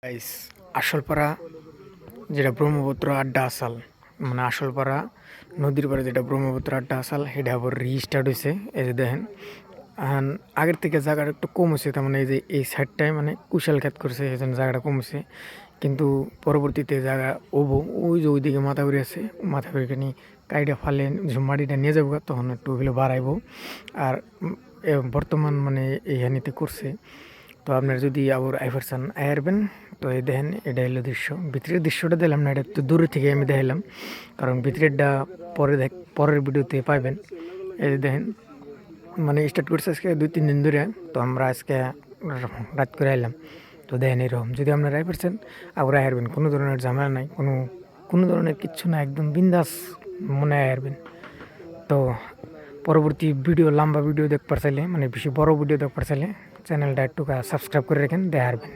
Guys, Asalpara যেটা ব্রহ্মপুত্র আড্ডা আসাল মানে আসলপাড়া নদীর পাড়ে যেটা ব্রহ্মপুত্র আড্ডা আসাল সেটা আবার রিস্টার্ট হয়েছে। এই যে দেখেন, এখন আগের থেকে জায়গাটা একটু কম হয়েছে, তার মানে এই যে এই সাইডটায় মানে কুশাল ক্ষেত করছে, এই জন্য জায়গাটা কম হয়েছে। কিন্তু পরবর্তীতে জায়গা ওই যে ওইদিকে মাথাগুড়ি আছে, মাথাগুড়িকে নিয়ে কাইটা ফালে যখন মাটিটা নিয়ে যাবো তখন একটু ওগুলো বাড়াইবো। আর বর্তমান মানে এইখানিতে করছে। তো আপনারা যদি আবার আইফারসান আয়ারবেন, তো এই দেখেন এটা হলো দৃশ্য। ভিতরের দৃশ্যটা দিলাম না, এটা একটু দূরে থেকে আমি দেখালাম, কারণ ভিতরেরটা পরের ভিডিওতে পাইবেন। এই যে দেখেন, মানে স্টার্ট করছে আজকে 2-3 দিন ধরে। তো আমরা আজকে রাত করে আইলাম। তো দেখেন এরকম, যদি আপনারা আইফারসান আবার আয়ারবেন, কোনো ধরনের ঝামেলা নাই, কোনো ধরনের কিচ্ছু না, একদম বিন্দাস মনে আয়ারবেন। তো পরবর্তী ভিডিও, লম্বা ভিডিও দেখতে চাইলে, মানে বেশি বড় ভিডিও দেখতে চাইলে চ্যানেলটা একটু সাবস্ক্রাইব করে রাখেন, দেখারবেন।